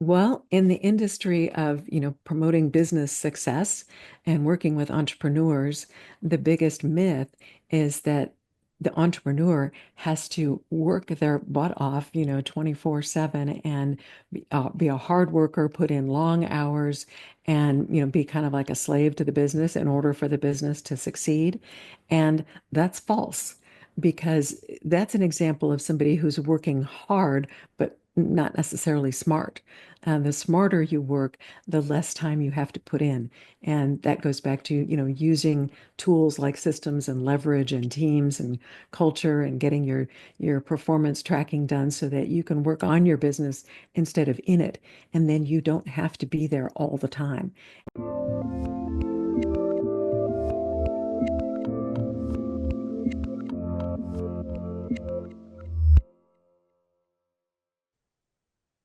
Well, in the industry of, promoting business success and working with entrepreneurs, the biggest myth is that the entrepreneur has to work their butt off, 24/7 and be a hard worker, put in long hours and, be kind of like a slave to the business in order for the business to succeed. And that's false because that's an example of somebody who's working hard, but not necessarily smart. The smarter you work, the less time you have to put in. And that goes back to, using tools like systems and leverage and teams and culture and getting your performance tracking done so that you can work on your business instead of in it. And then you don't have to be there all the time.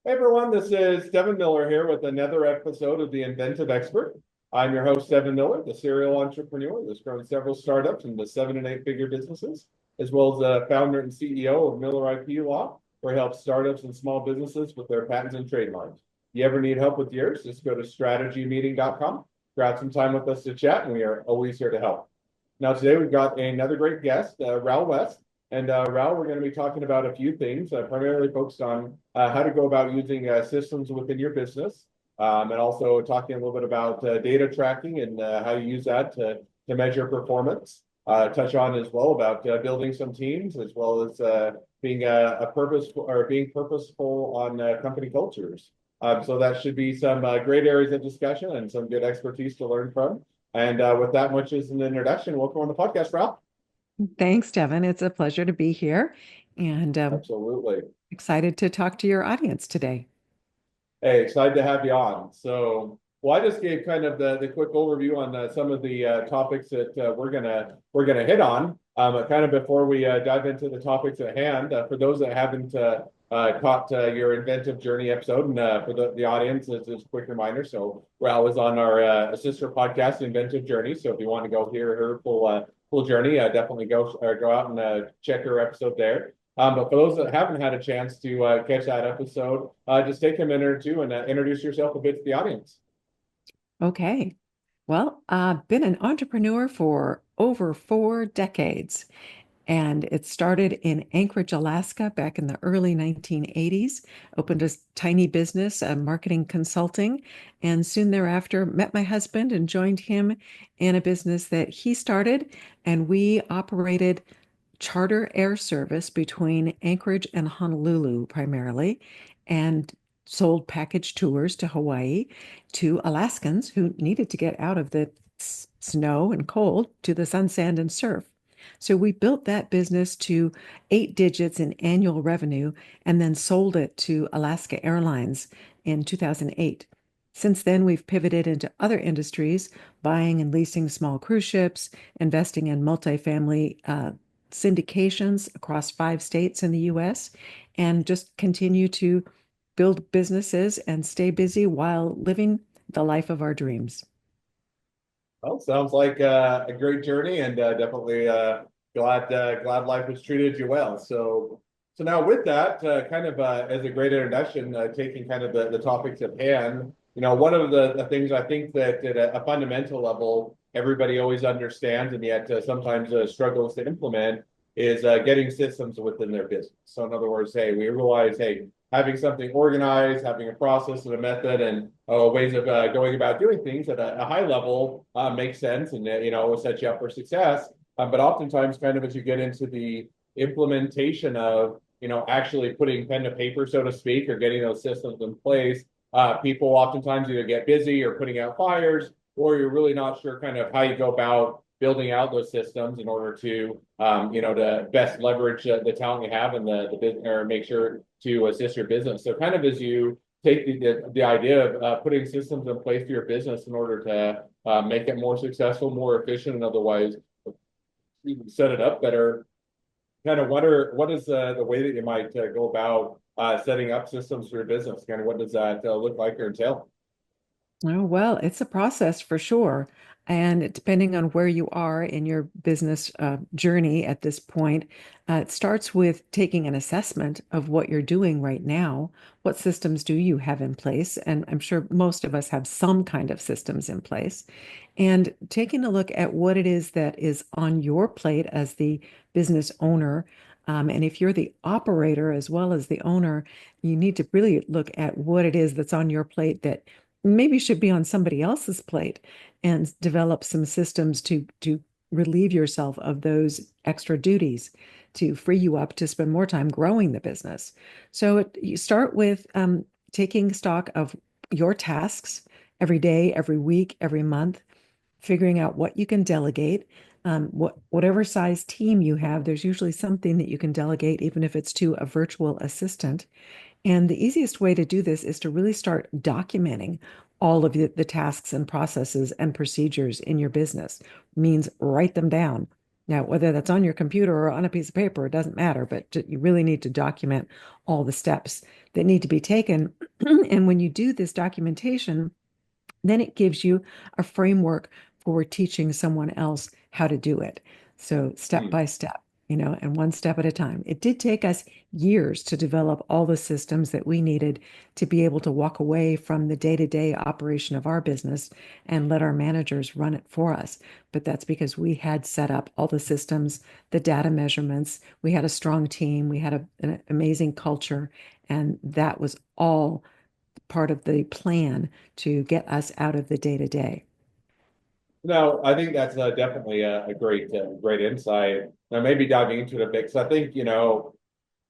Hey everyone, this is Devin Miller here with another episode of The Inventive Expert. I'm your host, Devin Miller, the serial entrepreneur that's grown several startups into 7 and 8 figure businesses, as well as the founder and CEO of Miller IP Law, where he helps startups and small businesses with their patents and trademarks. If you ever need help with yours, just go to strategymeeting.com, grab some time with us to chat, and we are always here to help. Now, today we've got another great guest, Raul West. And Raul, we're going to be talking about a few things, primarily focused on how to go about using systems within your business, and also talking a little bit about data tracking and how you use that to measure performance. Touch on as well about building some teams, as well as being being purposeful on company cultures. So that should be some great areas of discussion and some good expertise to learn from. And with that much as an introduction, welcome on the podcast, Raul. Thanks, Devin. It's a pleasure to be here and Absolutely. excited to talk to your audience today. Hey, excited to have you on. Well, I just gave kind of the quick overview on some of the topics that we're gonna hit on. Kind of before we dive into the topics at hand, for those that haven't caught your inventive journey episode, and for the audience, it's a quick reminder. So Raul was on our sister podcast, Inventive Journey. So if you want to go hear her full journey, definitely go out and check her episode there. But for those that haven't had a chance to catch that episode, just take a minute or two and introduce yourself a bit to the audience. Okay. Well, I've been an entrepreneur for over 4 decades, and it started in Anchorage, Alaska, back in the early 1980s. Opened a tiny business, marketing consulting, and soon thereafter met my husband and joined him in a business that he started, and we operated charter air service between Anchorage and Honolulu primarily, and sold package tours to Hawaii to Alaskans who needed to get out of the snow and cold to the sun, sand, and surf. So we built that business to 8 digits in annual revenue and then sold it to Alaska Airlines in 2008. Since then, we've pivoted into other industries, buying and leasing small cruise ships, investing in multifamily syndications across 5 states in the US, and just continue to build businesses and stay busy while living the life of our dreams. Well, sounds like a great journey, and definitely glad life has treated you well. So now with that, kind of as a great introduction, taking kind of the topics at hand. One of the things I think that at a fundamental level, everybody always understands and yet sometimes struggles to implement is getting systems within their business. So in other words, hey, we realize, hey, having something organized, having a process and a method and ways of going about doing things at a high level makes sense, and will set you up for success. But oftentimes, kind of as you get into the implementation of actually putting pen to paper, so to speak, or getting those systems in place, people oftentimes either get busy or putting out fires, or you're really not sure kind of how you go about building out those systems in order to to best leverage the talent you have and the business, or make sure to assist your business. So kind of as you take the idea of putting systems in place for your business in order to make it more successful, more efficient, and otherwise even set it up better, kind of what is the way that you might go about setting up systems for your business? Kind of what does that look like or entail? Oh, well, it's a process for sure. And depending on where you are in your business journey at this point, it starts with taking an assessment of what you're doing right now. What systems do you have in place? And I'm sure most of us have some kind of systems in place. And taking a look at what it is that is on your plate as the business owner. And if you're the operator as well as the owner, you need to really look at what it is that's on your plate that maybe should be on somebody else's plate and develop some systems to relieve yourself of those extra duties to free you up to spend more time growing the business. So you start with taking stock of your tasks every day, every week, every month, figuring out what you can delegate. Whatever size team you have, there's usually something that you can delegate, even if it's to a virtual assistant. And the easiest way to do this is to really start documenting all of the tasks and processes and procedures in your business. Means write them down. Now, whether that's on your computer or on a piece of paper, it doesn't matter, but you really need to document all the steps that need to be taken. And when you do this documentation, then it gives you a framework for teaching someone else how to do it. So step Hmm. by step, and one step at a time. It did take us years to develop all the systems that we needed to be able to walk away from the day-to-day operation of our business and let our managers run it for us. But that's because we had set up all the systems, the data measurements, we had a strong team, we had an amazing culture, and that was all part of the plan to get us out of the day to day. No, I think that's definitely a great, great insight. Now, maybe diving into it a bit, because I think,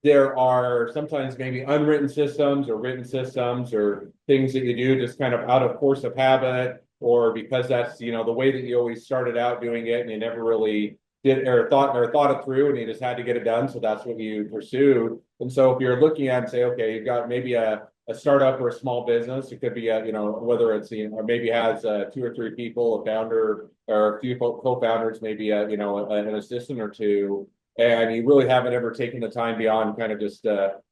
there are sometimes maybe unwritten systems or written systems or things that you do just kind of out of force of habit or because that's the way that you always started out doing it and you never really did or thought it through and you just had to get it done, so that's what you pursued. And so if you're looking at and say, okay, you've got maybe a startup or a small business, it could be whether it's or maybe has two or three people, a founder or a few co-founders, maybe an assistant or two, and you really haven't ever taken the time beyond kind of just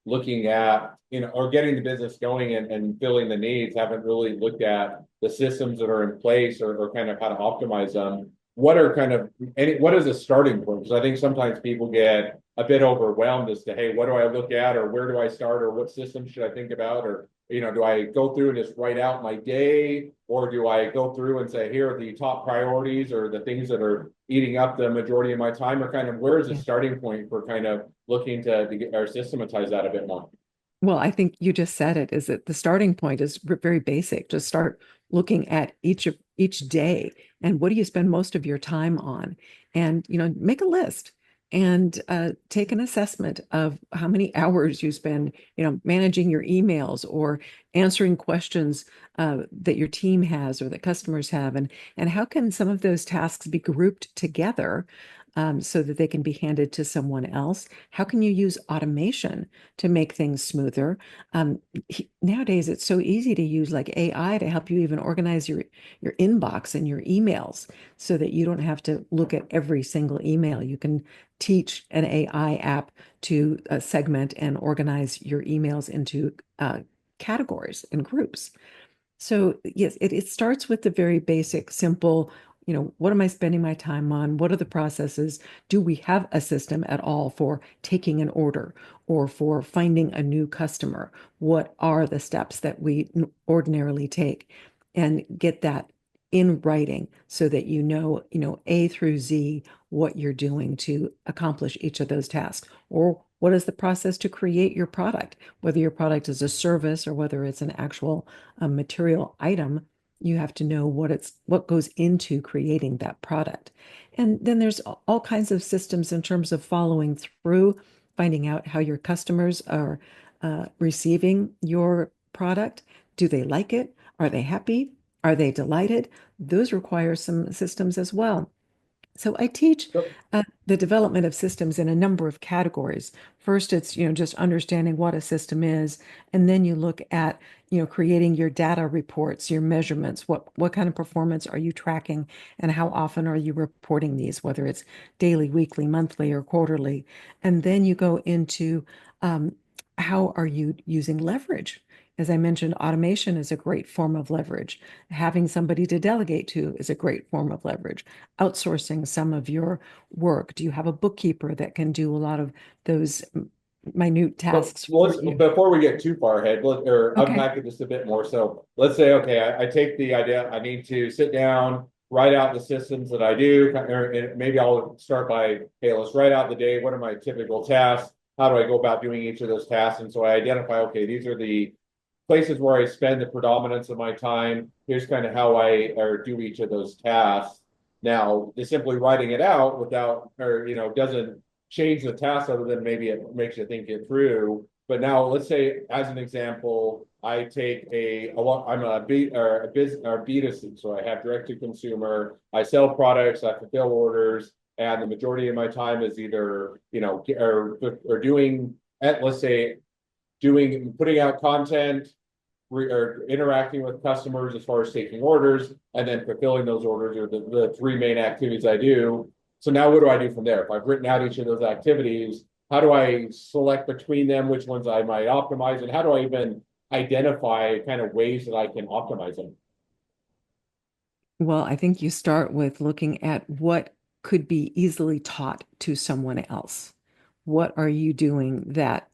looking at or getting the business going and filling the needs, haven't really looked at the systems that are in place or kind of how to optimize them. What is a starting point? Because I think sometimes people get a bit overwhelmed as to, hey, what do I look at or where do I start or what system should I think about, or do I go through and just write out my day, or do I go through and say, here are the top priorities or the things that are eating up the majority of my time, or kind of where is the Yeah. starting point for kind of looking to get or systematize that a bit more? Well, I think you just said it, is that the starting point is very basic. Just start looking at each day and what do you spend most of your time on? And, make a list and take an assessment of how many hours you spend, managing your emails or answering questions that your team has or that customers have. And how can some of those tasks be grouped together so that they can be handed to someone else? How can you use automation to make things smoother? Nowadays, it's so easy to use like AI to help you even organize your inbox and your emails so that you don't have to look at every single email. You can teach an AI app to segment and organize your emails into categories and groups. So yes, it starts with the very basic, simple, what am I spending my time on? What are the processes? Do we have a system at all for taking an order or for finding a new customer? What are the steps that we ordinarily take? And get that in writing so that A through Z what you're doing to accomplish each of those tasks. Or what is the process to create your product? Whether your product is a service or whether it's an actual material item, you have to know what goes into creating that product. And then there's all kinds of systems in terms of following through, finding out how your customers are receiving your product. Do they like it? Are they happy? Are they delighted? Those require some systems as well. So I teach the development of systems in a number of categories. First, it's, just understanding what a system is, and then you look at, creating your data reports, your measurements, what kind of performance are you tracking, and how often are you reporting these, whether it's daily, weekly, monthly, or quarterly. And then you go into how are you using leverage As I mentioned, automation is a great form of leverage. Having somebody to delegate to is a great form of leverage. Outsourcing some of your work. Do you have a bookkeeper that can do a lot of those minute Well, tasks well, for you? before we get too far ahead, or Okay. unpack it just a bit more. So let's say, okay, I take the idea, I need to sit down, write out the systems that I do, or maybe I'll start by, hey, let's write out the day. What are my typical tasks? How do I go about doing each of those tasks? And so I identify, okay, these are the places where I spend the predominance of my time. Here's kind of how I or do each of those tasks. Now, just simply writing it out without, or doesn't change the task other than maybe it makes you think it through. But now, let's say, as an example, I take I'm a B or a business or B2C, so I have direct to consumer. I sell products, I fulfill orders, and the majority of my time is either or doing at let's say putting out content or interacting with customers as far as taking orders and then fulfilling those orders are the three main activities I do. So now what do I do from there? If I've written out each of those activities, how do I select between them, which ones I might optimize, and how do I even identify kind of ways that I can optimize them? Well, I think you start with looking at what could be easily taught to someone else. What are you doing that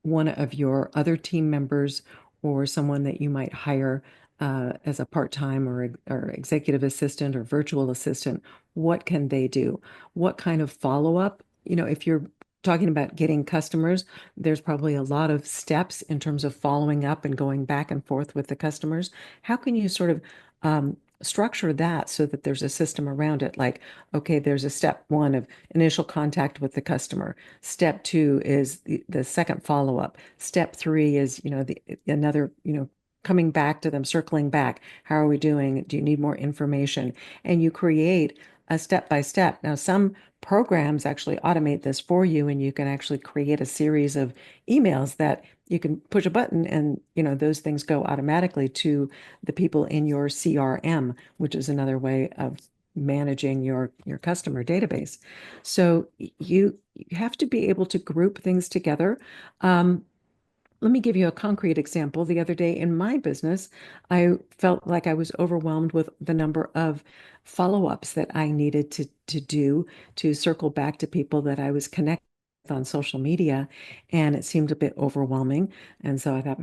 one of your other team members or someone that you might hire as a part-time or executive assistant or virtual assistant, what can they do? What kind of follow-up? If you're talking about getting customers, there's probably a lot of steps in terms of following up and going back and forth with the customers. How can you sort of structure that so that there's a system around it? Like, okay, there's a step one of initial contact with the customer. Step two is the second follow-up. Step three is, another, coming back to them, circling back. How are we doing? Do you need more information? And you create a step by step. Now, some programs actually automate this for you, and you can actually create a series of emails that you can push a button and, those things go automatically to the people in your CRM, which is another way of managing your customer database. So you have to be able to group things together. Let me give you a concrete example. The other day in my business, I felt like I was overwhelmed with the number of follow-ups that I needed to do to circle back to people that I was connected with on social media, and it seemed a bit overwhelming. And so I thought,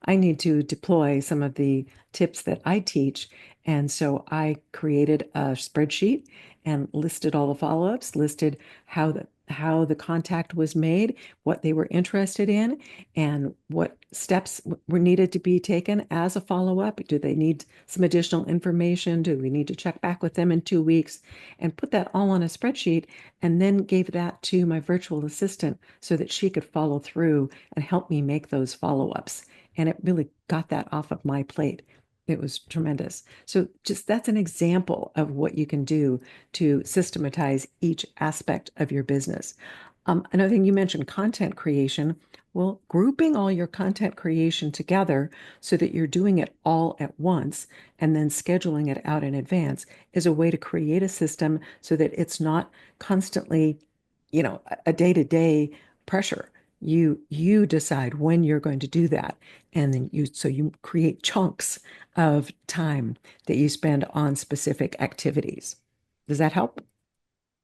I need to deploy some of the tips that I teach. And so I created a spreadsheet and listed all the follow-ups, listed how the contact was made, what they were interested in, and what steps were needed to be taken as a follow-up. Do they need some additional information? Do we need to check back with them in 2 weeks? And put that all on a spreadsheet and then gave that to my virtual assistant so that she could follow through and help me make those follow-ups. And it really got that off of my plate. It was tremendous. So just that's an example of what you can do to systematize each aspect of your business. Another thing you mentioned, content creation. Well, grouping all your content creation together so that you're doing it all at once and then scheduling it out in advance is a way to create a system so that it's not constantly, a day-to-day pressure. You decide when you're going to do that, and then you create chunks of time that you spend on specific activities. Does that help?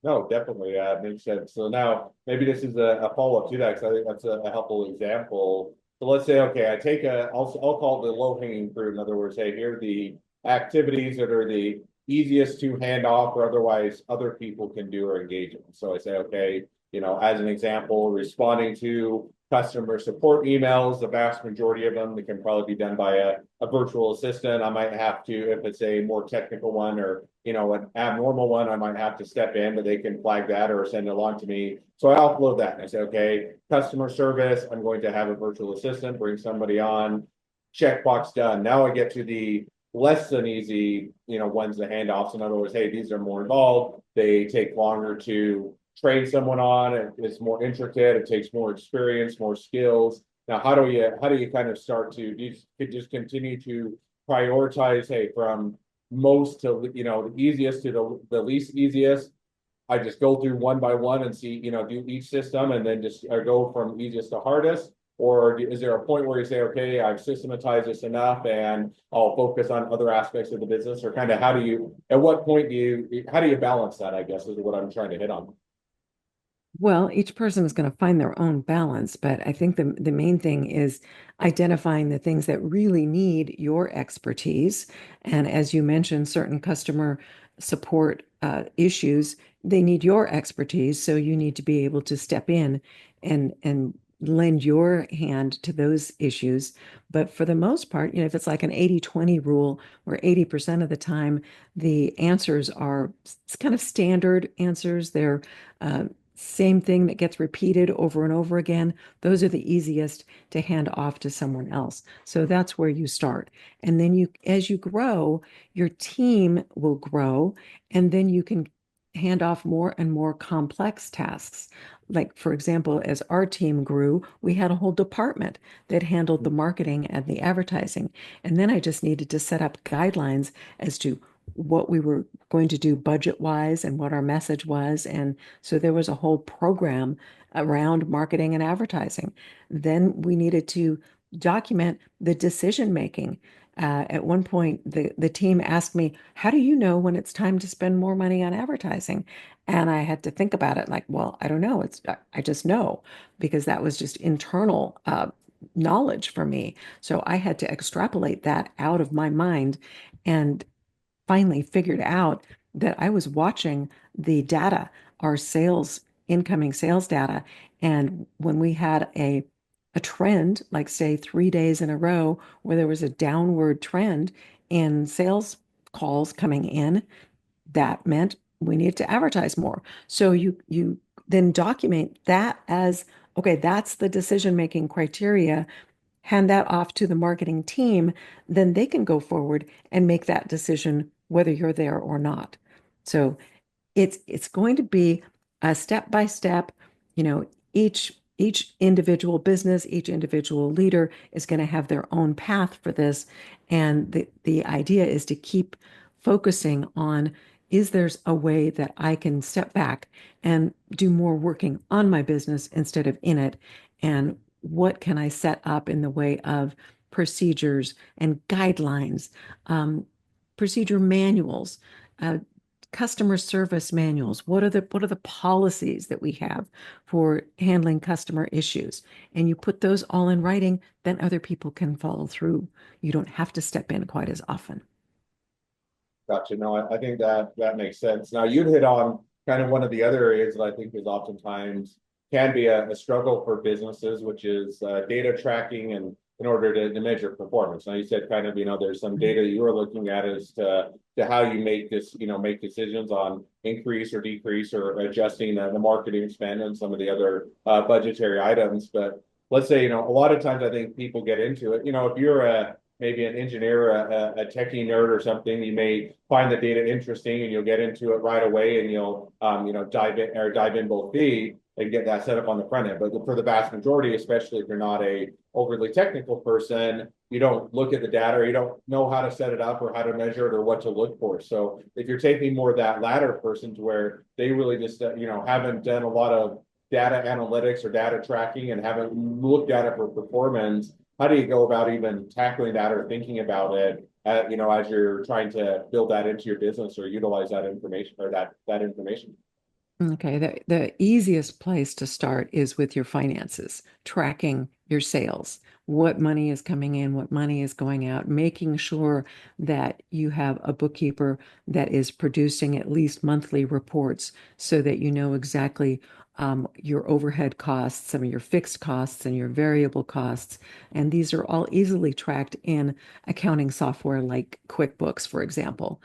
No, definitely, makes sense. So now maybe this is a follow-up to that because I think that's a helpful example. So let's say, okay, I'll call it the low-hanging fruit. In other words, hey, here are the activities that are the easiest to hand off or otherwise other people can do or engage in. So I say, okay, as an example, responding to customer support emails, the vast majority of them that can probably be done by a virtual assistant. I might have to, if it's a more technical one or an abnormal one, I might have to step in, but they can flag that or send it along to me. So I offload that and I say, okay, customer service, I'm going to have a virtual assistant, bring somebody on, checkbox done. Now I get to the less than easy, ones, the handoffs. In other words, hey, these are more involved. They take longer to train someone on. It's more intricate. It takes more experience, more skills. Now, how do you kind of start to just continue to prioritize, hey, from most to the easiest to the least easiest. I just go through one by one and see do each system and then just go from easiest to hardest, Or is there a point where you say, okay, I've systematized this enough and I'll focus on other aspects of the business? Or kind of how do you, at what point do you, how do you balance that, I guess, is what I'm trying to hit on. Well, each person is going to find their own balance, but I think the main thing is identifying the things that really need your expertise. And as you mentioned, certain customer support issues, they need your expertise. So you need to be able to step in and lend your hand to those issues. But for the most part, if it's like an 80-20 rule, where 80% of the time the answers are kind of standard answers, they're uh, same thing that gets repeated over and over again, those are the easiest to hand off to someone else. So that's where you start. And then as you grow, your team will grow, and then you can hand off more and more complex tasks. Like, for example, as our team grew, we had a whole department that handled the marketing and the advertising. And then I just needed to set up guidelines as to what we were going to do budget wise and what our message was. And so there was a whole program around marketing and advertising. Then we needed to document the decision making. At one point, the team asked me, "How do you know when it's time to spend more money on advertising?" And I had to think about it like, well, I don't know. I just know because that was just internal knowledge for me. So I had to extrapolate that out of my mind and finally figured out that I was watching the data, our incoming sales data. And when we had a trend, like say 3 days in a row, where there was a downward trend in sales calls coming in, that meant we needed to advertise more. So you then document that as, okay, that's the decision-making criteria, hand that off to the marketing team, then they can go forward and make that decision whether you're there or not. So it's going to be a step by step, each individual business, each individual leader is going to have their own path for this. And the idea is to keep focusing on, is there's a way that I can step back and do more working on my business instead of in it? And what can I set up in the way of procedures and guidelines, um, procedure manuals, uh, customer service manuals? What are the policies that we have for handling customer issues? And you put those all in writing, then other people can follow through. You don't have to step in quite as often. Gotcha. No, I think that makes sense. Now you'd hit on kind of one of the other areas that I think is oftentimes can be a struggle for businesses, which is data tracking and in order to measure performance. Now you said kind of, there's some data you were looking at as to how you make this, make decisions on increase or decrease or adjusting the marketing spend and some of the other budgetary items. But let's say, a lot of times I think people get into it. If you're maybe an engineer, a techie nerd or something, you may find the data interesting and you'll get into it right away and you'll, dive in both feet and get that set up on the front end. But for the vast majority, especially if you're not a overly technical person, you don't look at the data or you don't know how to set it up or how to measure it or what to look for. So if you're taking more of that latter person to where they really just, haven't done a lot of data analytics or data tracking and haven't looked at it for performance, how do you go about even tackling that or thinking about it, as you're trying to build that into your business or utilize that information or that information? Okay, the easiest place to start is with your finances, tracking your sales, what money is coming in, what money is going out, making sure that you have a bookkeeper that is producing at least monthly reports so that you know exactly your overhead costs, some of your fixed costs, and your variable costs. And these are all easily tracked in accounting software like QuickBooks, for example.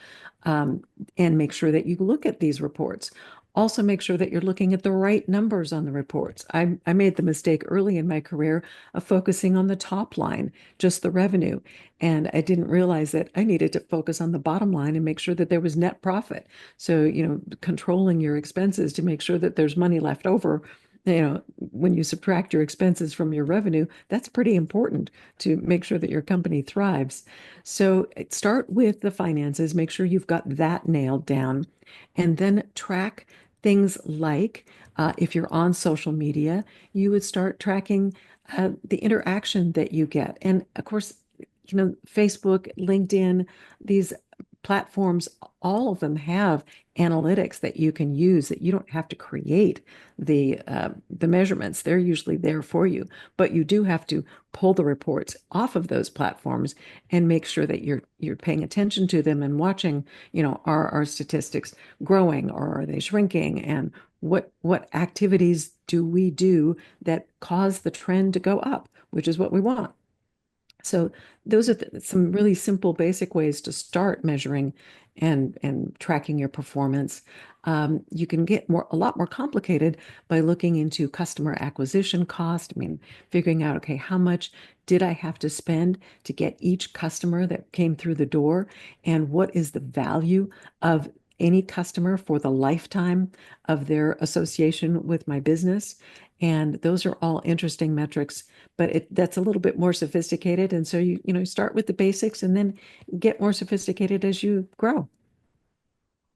Um, and make sure that you look at these reports. Also, make sure that you're looking at the right numbers on the reports. I made the mistake early in my career of focusing on the top line, just the revenue. And I didn't realize that I needed to focus on the bottom line and make sure that there was net profit. So, controlling your expenses to make sure that there's money left over. When you subtract your expenses from your revenue, that's pretty important to make sure that your company thrives. So start with the finances, make sure you've got that nailed down, and then track things like if you're on social media, you would start tracking the interaction that you get. And of course, Facebook, LinkedIn, these platforms, all of them have analytics that you can use that you don't have to create the measurements. They're usually there for you, but you do have to pull the reports off of those platforms and make sure that you're paying attention to them and watching, are our statistics growing or are they shrinking? And what activities do we do that cause the trend to go up, which is what we want. So those are some really simple, basic ways to start measuring and tracking your performance. You can get a lot more complicated by looking into customer acquisition cost. I mean, figuring out, okay, how much did I have to spend to get each customer that came through the door, and what is the value of any customer for the lifetime of their association with my business? And those are all interesting metrics, but that's a little bit more sophisticated. And so start with the basics and then get more sophisticated as you grow.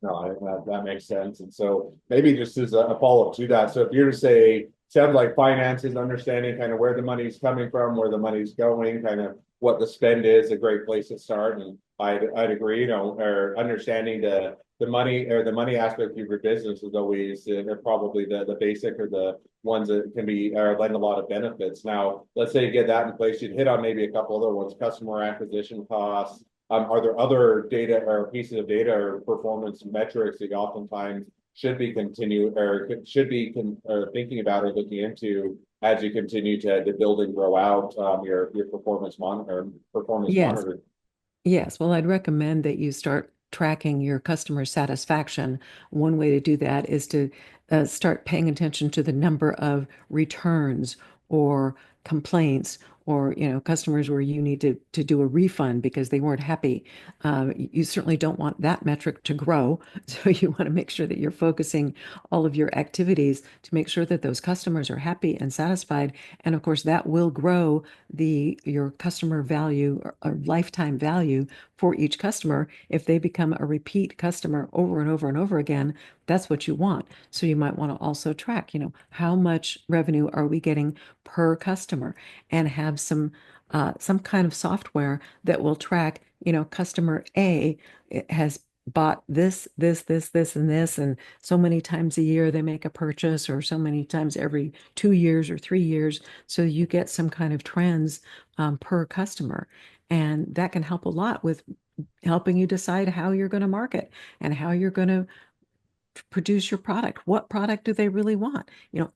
No, that makes sense. And so maybe just as a follow-up to that. So if you're to say, sounds like finances, understanding kind of where the money's coming from, where the money's going, kind of what the spend is, a great place to start. And I'd agree, or understanding the money or the money aspect of your business is always probably the basic or the ones that can be or lend a lot of benefits. Now, let's say you get that in place, you'd hit on maybe a couple other ones, customer acquisition costs. Are there other data or pieces of data or performance metrics that you oftentimes should be continue or should be or thinking about or looking into as you continue to build and grow out your performance Yes. monitor? Yes, well, I'd recommend that you start tracking your customer satisfaction. One way to do that is to start paying attention to the number of returns or complaints or customers where you need to do a refund because they weren't happy. You certainly don't want that metric to grow. So you want to make sure that you're focusing all of your activities to make sure that those customers are happy and satisfied. And of course, that will grow your customer value or lifetime value for each customer. If they become a repeat customer over and over and over again, that's what you want. So you might want to also track, how much revenue are we getting per customer, and have some kind of software that will track, customer A has bought this, and this, and so many times a year they make a purchase, or so many times every 2 years or 3 years. So you get some kind of trends per customer. And that can help a lot with helping you decide how you're going to market and how you're going to produce your product. What product do they really want?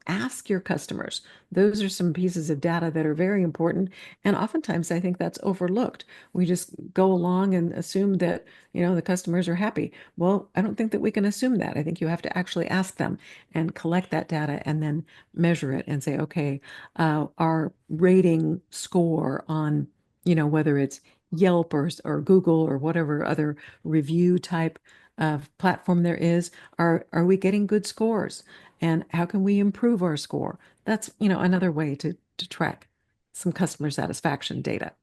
Ask your customers. Those are some pieces of data that are very important. And oftentimes I think that's overlooked. We just go along and assume that, the customers are happy. Well, I don't think that we can assume that. I think you have to actually ask them and collect that data and then measure it and say, okay, our rating score on, whether it's Yelp or Google or whatever other review type of platform there is, are we getting good scores? And how can we improve our score? That's, another way to track some customer satisfaction data.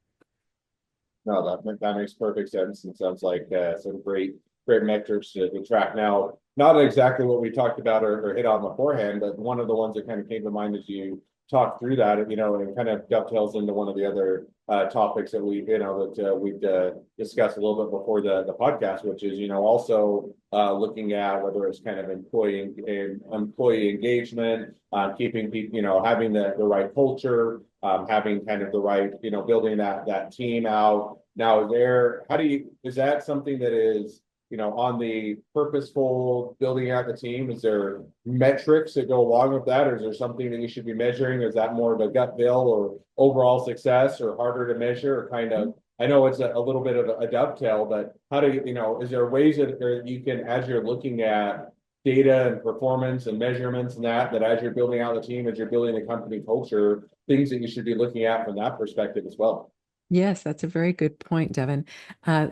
No, that makes perfect sense and sounds like some great metrics to track. Now, not exactly what we talked about or hit on beforehand, but one of the ones that kind of came to mind as you talked through that, and kind of dovetails into one of the other topics that we've discussed a little bit before the podcast, which is also looking at whether it's kind of employee engagement, keeping people, having the right culture, having kind of the right, building that team out. Now, is that something that is, on the purposeful building out the team? Is there metrics that go along with that, or is there something that you should be measuring? Is that more of a gut feel or overall success, or harder to measure, or kind of? I know it's a little bit of a dovetail, but how do is there ways that you can, as you're looking at data and performance and measurements and that as you're building out the team, as you're building the company culture, things that you should be looking at from that perspective as well? Yes, that's a very good point, Devin. Uh,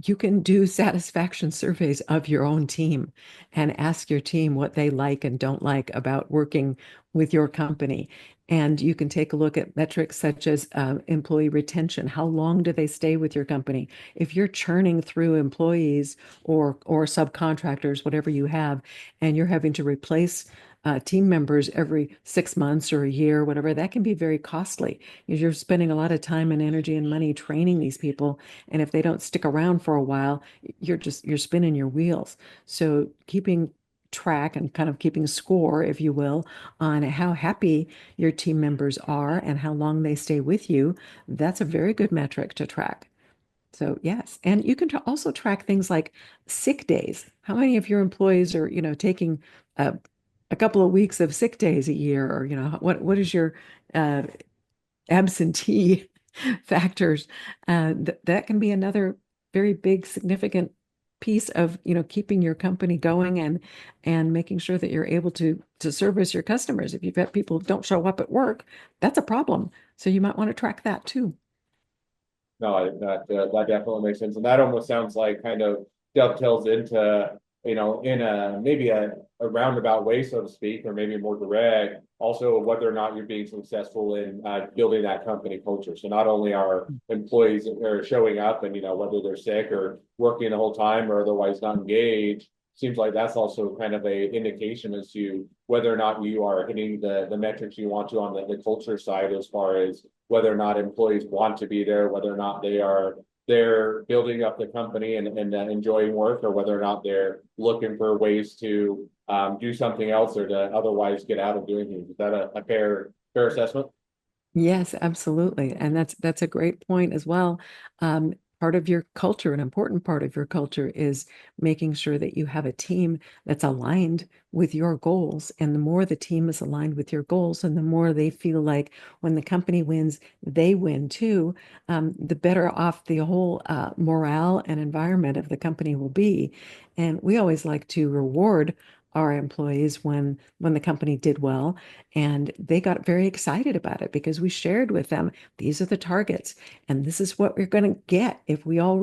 you can do satisfaction surveys of your own team and ask your team what they like and don't like about working with your company. And you can take a look at metrics such as employee retention. How long do they stay with your company? If you're churning through employees or subcontractors, whatever you have, and you're having to replace team members every 6 months or a year, whatever, that can be very costly because you're spending a lot of time and energy and money training these people. And if they don't stick around for a while, you're spinning your wheels. So keeping track and kind of keeping score, if you will, on how happy your team members are and how long they stay with you, that's a very good metric to track. So yes, and you can also track things like sick days. How many of your employees are, taking a, a couple of weeks of sick days a year, or what is your uh, absentee factors? That can be another very big, significant piece of, keeping your company going and making sure that you're able to service your customers. If you've got people who don't show up at work, that's a problem. So you might want to track that too. No, that definitely makes sense, and that almost sounds like kind of dovetails into in a maybe a roundabout way, so to speak, or maybe more direct. Also, whether or not you're being successful in building that company culture. So not only are employees are showing up, and whether they're sick or working the whole time or otherwise not engaged, seems like that's also kind of a indication as to whether or not you are hitting the metrics you want to on the culture side, as far as whether or not employees want to be there, whether or not they're building up the company and enjoying work, or whether or not they're looking for ways to do something else or to otherwise get out of doing things. Is that a fair assessment? Yes, absolutely. And that's a great point as well. Part of your culture, an important part of your culture is making sure that you have a team that's aligned with your goals. And the more the team is aligned with your goals, and the more they feel like when the company wins, they win too, the better off the whole morale and environment of the company will be. And we always like to reward our employees when the company did well, and they got very excited about it because we shared with them, these are the targets and this is what we're going to get if we all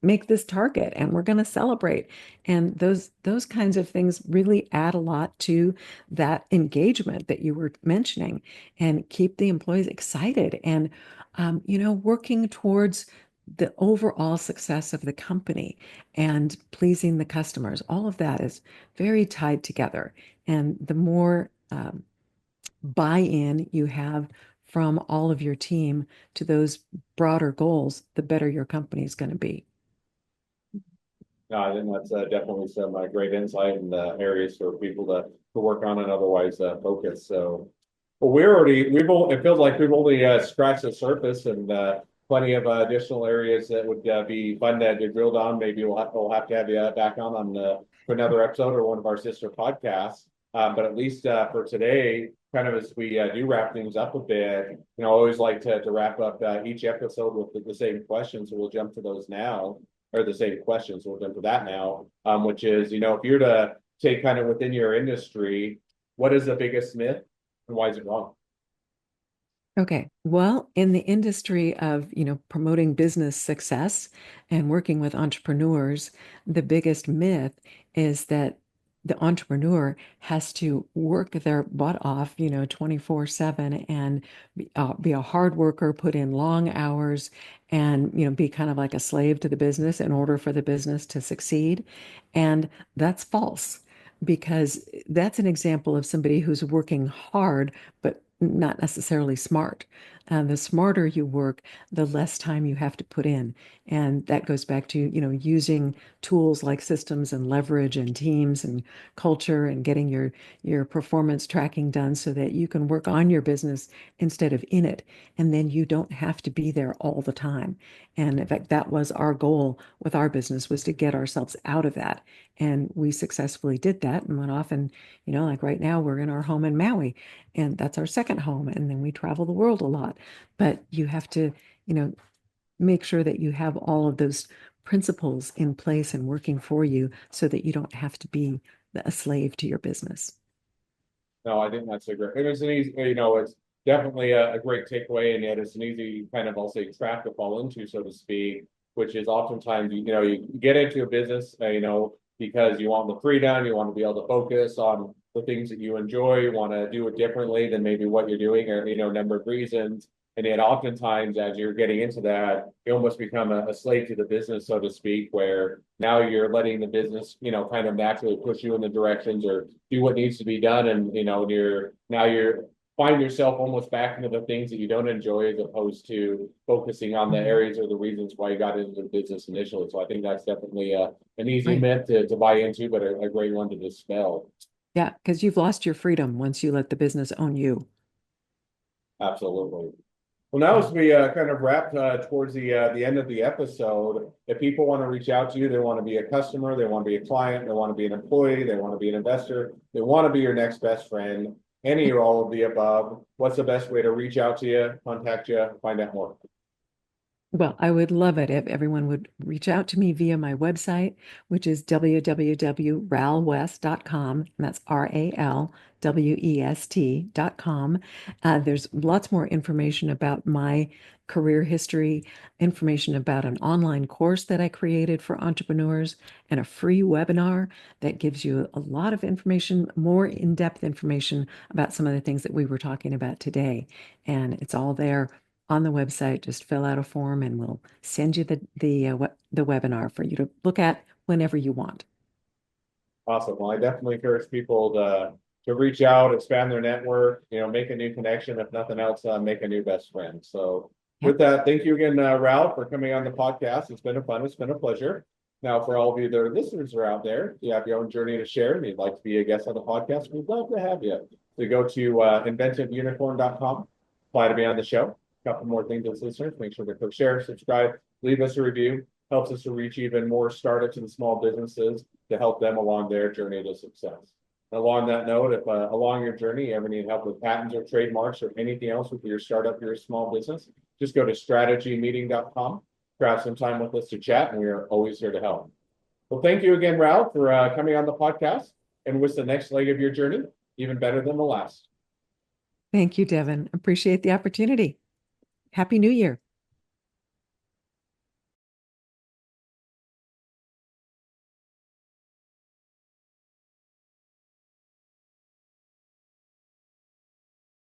make this target, and we're going to celebrate. And those kinds of things really add a lot to that engagement that you were mentioning, and keep the employees excited and working towards the overall success of the company and pleasing the customers. All of that is very tied together. And the more buy-in you have from all of your team to those broader goals, the better your company is going to be. No, I think that's definitely some great insight in the areas for people to work on and otherwise focus. So, well, it feels like we've only scratched the surface, and plenty of additional areas that would be fun to get drilled on. Maybe we'll have to have you back on for another episode or one of our sister podcasts. But at least for today, kind of as we do wrap things up a bit, I always like to wrap up each episode with the same questions. So we'll jump to those now, or the same questions. So we'll jump to that now, which is, if you're to take kind of within your industry, what is the biggest myth and why is it wrong? Okay. Well, in the industry of, promoting business success and working with entrepreneurs, the biggest myth is that the entrepreneur has to work their butt off, 24/7, and be a hard worker, put in long hours, and, be kind of like a slave to the business in order for the business to succeed. And that's false, because that's an example of somebody who's working hard, but not necessarily smart. The smarter you work, the less time you have to put in. And that goes back to, using tools like systems and leverage and teams and culture, and getting your performance tracking done so that you can work on your business instead of in it. And then you don't have to be there all the time. And in fact, that was our goal with our business, was to get ourselves out of that. And we successfully did that and went off and, like right now, we're in our home in Maui, and that's our second home. And then we travel the world a lot. But you have to, you know, make sure that you have all of those principles in place and working for you so that you don't have to be a slave to your business. No, I think that's a great, it was an easy, it's definitely a great takeaway, and yet it's an easy kind of, I'll say, trap to fall into, so to speak, which is oftentimes, you get into a business, because you want the freedom, you want to be able to focus on the things that you enjoy, you want to do it differently than maybe what you're doing, or, a number of reasons. And yet oftentimes as you're getting into that, you almost become a slave to the business, so to speak, where now you're letting the business, kind of naturally push you in the directions or do what needs to be done. And, you're find yourself almost back into the things that you don't enjoy as opposed to focusing on the Mhm. areas or the reasons why you got into the business initially. So I think that's definitely an easy Right. myth to buy into, but a great one to dispel. Yeah, because you've lost your freedom once you let the business own you. Absolutely. Well, now Yeah. as we kind of wrap towards the end of the episode, if people want to reach out to you, they want to be a customer, they want to be a client, they want to be an employee, they want to be an investor, they want to be your next best friend, any or all of the above, what's the best way to reach out to you, contact you, find out more? Well, I would love it if everyone would reach out to me via my website, which is www.ralwest.com, and that's RALWEST.com. There's lots more information about my career history, information about an online course that I created for entrepreneurs, and a free webinar that gives you a lot of information, more in-depth information about some of the things that we were talking about today. And it's all there on the website. Just fill out a form and we'll send you the webinar for you to look at whenever you want. Awesome. Well, I definitely encourage people to reach out, expand their network, make a new connection. If nothing else, make a new best friend. So with Yep. that, thank you again, Ralph, for coming on the podcast. It's been a fun. It's been a pleasure. Now, for all of you that are listeners are out there, if you have your own journey to share and you'd like to be a guest on the podcast, we'd love to have you. So go to inventiveunicorn.com, apply to be on the show. A couple more things as listeners. Make sure to click share, subscribe, leave us a review. Helps us to reach even more startups and small businesses to help them along their journey to success. Along that note, if along your journey you ever need help with patents or trademarks or anything else with your startup, your small business, just go to strategymeeting.com, grab some time with us to chat, and we are always here to help. Well, thank you again, Ralph, for coming on the podcast and wish the next leg of your journey even better than the last. Thank you, Devin. Appreciate the opportunity. Happy New Year.